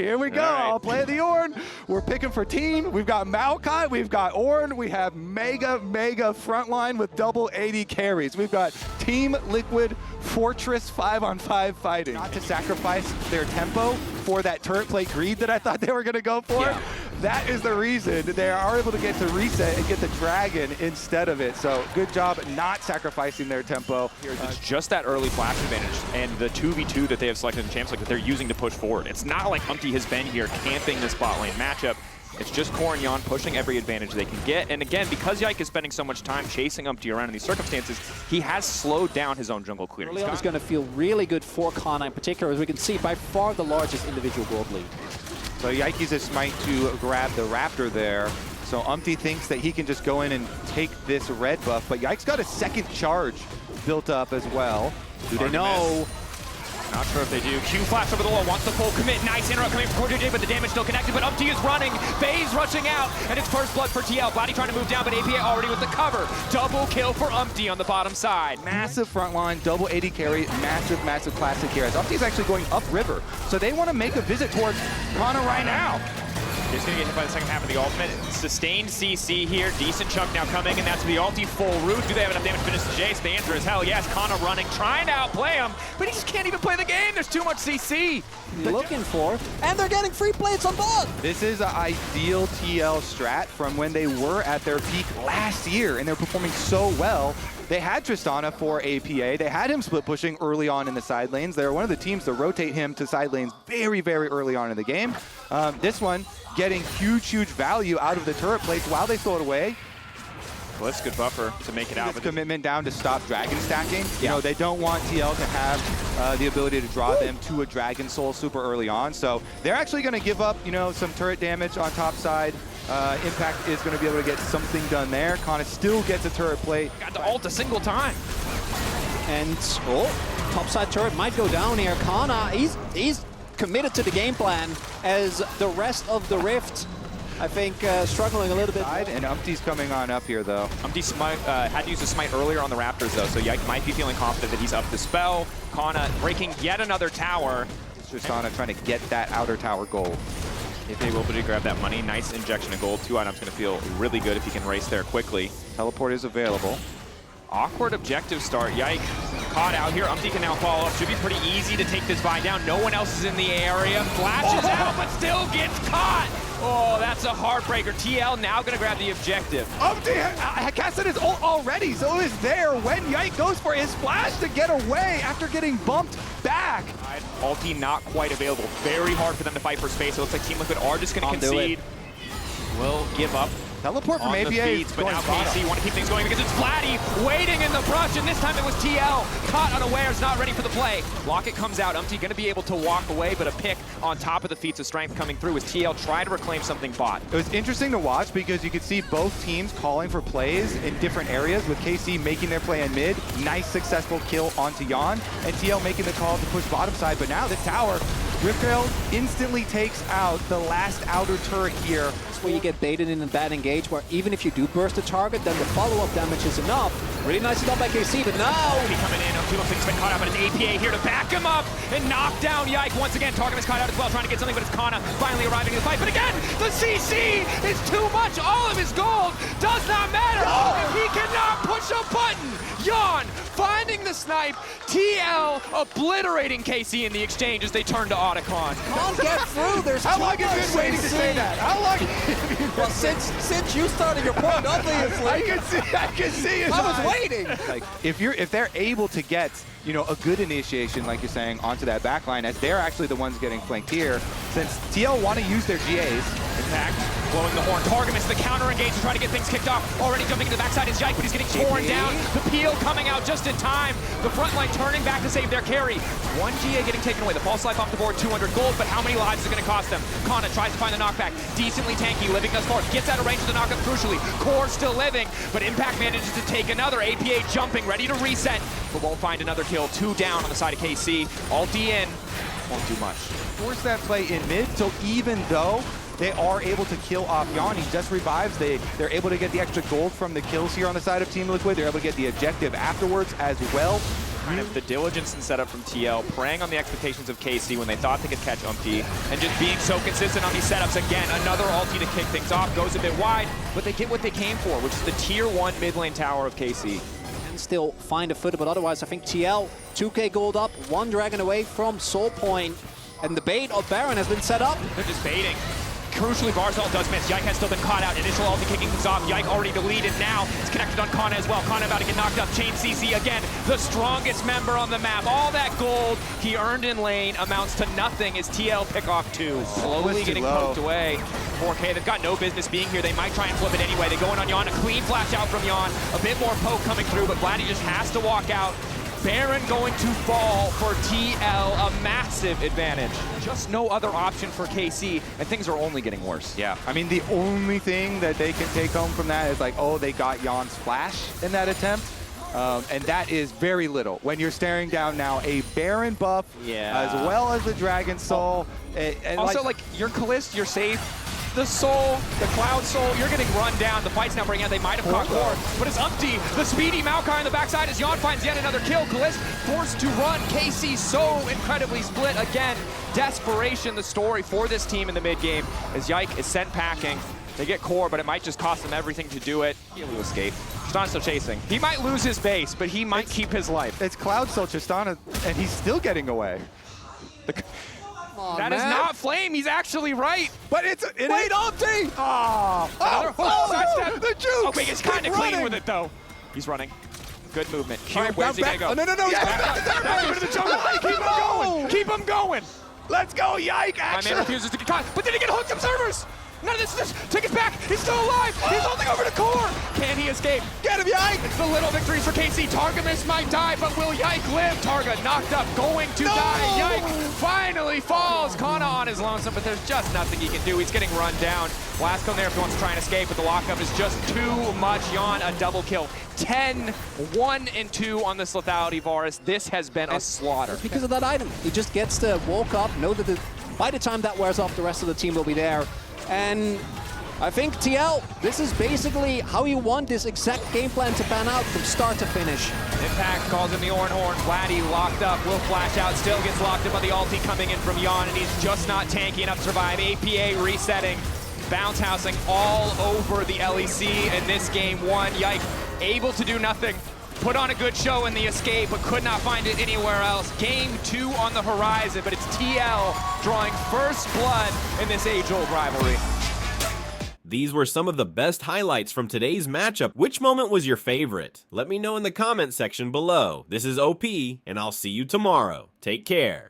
here we go. Right. I'll play the Ornn. We're picking for team. We've got Maokai, we've got Ornn, we have mega frontline with double 80 carries. We've got Team Liquid Fortress 5-on-5 fighting. Not to sacrifice their tempo for that turret plate greed that I thought they were going to go for. Yeah. That is the reason they are able to get to reset and get the dragon instead of it. So good job not sacrificing their tempo. It's just that early flash advantage and the 2v2 that they have selected in Champs League that they're using to push forward. It's not like Umpty has been here camping this bot lane matchup. It's just Core and Yon pushing every advantage they can get. And again, because Yike is spending so much time chasing Umpty around in these circumstances, he has slowed down his own jungle clear. It's going to feel really good for Karmine in particular, as we can see, by far the largest individual gold lead. So Yike uses Smite to grab the Raptor there. So Umpty thinks that he can just go in and take this red buff, but Yike's got a second charge built up as well. Do they know? Not sure if they do. Q flash over the wall, wants the full commit. Nice interrupt coming from CoreJJ, but the damage still connected. But Umpty is running. Bay's rushing out, and it's first blood for TL. Body trying to move down, but APA already with the cover. Double kill for Umpty on the bottom side. Massive front line, double 80 carry, massive classic carries. Umpty's actually going upriver, so they want to make a visit towards Kana right now. He's going to get hit by the second half of the ultimate. Sustained CC here. Decent chunk now coming, and that's the ulti full root. Do they have enough damage to finish the Jace? The answer is hell yes. Kana running, trying to outplay him, but he just can't even play the game. There's too much CC. Looking for, and they're getting free plates on bot. This is an ideal TL strat from when they were at their peak last year, and they're performing so well. They had Tristana for APA. They had him split pushing early on in the side lanes. They're one of the teams to rotate him to side lanes very early on in the game. This one getting huge value out of the turret plates while they throw it away. Well, that's a good buffer to make it out. This commitment down to stop dragon stacking. You know, they don't want TL to have the ability to draw them to a dragon soul super early on. So they're actually going to give up, you know, some turret damage on top side. Impact is going to be able to get something done there. Kana still gets a turret plate. Got the ult a single time. And topside turret might go down here. Kana, he's committed to the game plan, as the rest of the Rift, I think, struggling a little bit. And Umpty's coming on up here, though. Umpty had to use a smite earlier on the Raptors, though, so Yike might be feeling confident that he's up the spell. Kana breaking yet another tower. Tristana trying to get that outer tower gold. If they will to grab that money, nice injection of gold. 2 items going to feel really good if he can race there quickly. Teleport is available. Awkward objective start. Yike caught out here. Umpty can now follow up. Should be pretty easy to take this buy down. No one else is in the area. Flashes out, but still gets caught. Oh, that's a heartbreaker. TL now going to grab the objective. Umpty casted his ult already, so it is there when Yike goes for his flash to get away after getting bumped back. Ulti not quite available. Very hard for them to fight for space. It looks like Team Liquid are just going to concede. Will give up. Teleport from APA feeds, but now KC want to keep things going because it's Vladdy waiting in the brush, and this time it was TL. Caught unawares, not ready for the play. Locket comes out. Umpty going to be able to walk away, but a pick on top of the feats of strength coming through as TL try to reclaim something bot. It was interesting to watch because you could see both teams calling for plays in different areas, with KC making their play in mid. Nice successful kill onto Yon, and TL making the call to push bottom side. But now the tower, Riptrail instantly takes out the last outer turret here. That's where you get baited in a bad engage, where even if you do burst the target, then the follow-up damage is enough. Really nicely done by KC, but now... He coming in, Umpty looks like he's been caught out, but it's APA here to back him up and knock down Yike. Once again, Targum is caught out as well, trying to get something, but it's Kana finally arriving in the fight. But again, the CC is too much. All of his gold does not matter. He cannot push a button. Yon finding the snipe. TL obliterating KC in the exchange as they turn to Otacon. Can't get through. There's How long have you been waiting to say that? How long? Well, since you started your point, obviously. I can see his I was eyes. waiting. Like if they're able to get, you know, a good initiation, like you're saying, onto that backline, as they're actually the ones getting flanked here, since TL want to use their GAs. Impact blowing the horn. Targum is the counter engage to try to get things kicked off. Already jumping into the backside is Yike, but he's getting torn down. The peel coming out just in time. The front line turning back to save their carry. 1 GA getting taken away. The false life off the board, 200 gold, but how many lives is it going to cost them? Kana tries to find the knockback. Decently tanky, living thus far. Gets out of range of the knockup crucially. Core still living, but Impact manages to take another. APA jumping, ready to reset, but won't find another kill. 2 down on the side of KC. Ulti in, won't do much. Force that play in mid, so even though they are able to kill off Yon, he just revives. They're able to get the extra gold from the kills here on the side of Team Liquid. They're able to get the objective afterwards as well. kind of the diligence and setup from TL, preying on the expectations of KC when they thought they could catch Umpty, and just being so consistent on these setups. Again, another ulti to kick things off, goes a bit wide, but they get what they came for, which is the tier 1 mid lane tower of KC. And still find a footer, but otherwise I think TL, 2k gold up, 1 dragon away from Soul Point, and the bait of Baron has been set up. They're just baiting. Crucially, Barzal does miss. Yike has still been caught out. Initial ulti kicking things off. Yike already deleted now. It's connected on Kana as well. Kana about to get knocked up. Chain CC again. The strongest member on the map. All that gold he earned in lane amounts to nothing as TL pick off 2. Slowly getting poked away. 4K, they've got no business being here. They might try and flip it anyway. They go in on Yon. A clean flash out from Yon. A bit more poke coming through, but Vladdy just has to walk out. Baron going to fall for TL, a massive advantage. Just no other option for KC, and things are only getting worse. Yeah, I mean, the only thing that they can take home from that is like, oh, they got Yon's flash in that attempt. And that is very little. When you're staring down now a Baron buff, as well as the Dragon Soul. And also, like, your Kalist, you're safe. The Soul, the Cloud Soul, you're getting run down. The fight's now breaking out. They might have caught Core, but it's Umpty, the speedy Maokai on the backside as Yon finds yet another kill. Kalist forced to run. KC so incredibly split. Again, desperation, the story for this team in the mid game as Yike is sent packing. They get Core, but it might just cost them everything to do it. He'll escape. Tristan's still chasing. He might lose his base, but he might keep his life. It's Cloud Soul Tristana, and he's still getting away. That is not Flame. He's actually right. But it's wait, Umpty! Sidestep. The juke! Okay, he's kind of clean with it though. He's running. Good movement. Right, where's he gonna go? Oh, no. Back into the jungle. Keep him going. Keep him going. Let's go, Yike! My man refuses to get caught. But did he get hooked observers? None of this. Take it back. He's still alive. He's holding over to Core. Can he escape? Get him, Yike! It's the little victories for KC. Targamas might die, but will Yike live? Targa knocked up, going to die. Yike finally falls. Kana on his lonesome, but there's just nothing he can do. He's getting run down. Blasco there if he wants to try and escape, but the lockup is just too much. Yon, a double kill. 10, 1 and 2 on this lethality, Varus. This has been a slaughter. It's because of that item. He just gets to walk up, know that by the time that wears off, the rest of the team will be there. And I think TL, this is basically how you want this exact game plan to pan out from start to finish. Impact calls in the Oran Horn. Vladdy locked up, will flash out, still gets locked up by the ulti coming in from Yon, and he's just not tanky enough to survive. APA resetting, bounce housing all over the LEC in this game 1. Yike, able to do nothing. Put on a good show in the escape, but could not find it anywhere else. Game 2 on the horizon, but it's TL drawing first blood in this age-old rivalry. These were some of the best highlights from today's matchup. Which moment was your favorite? Let me know in the comment section below. This is OP, and I'll see you tomorrow. Take care.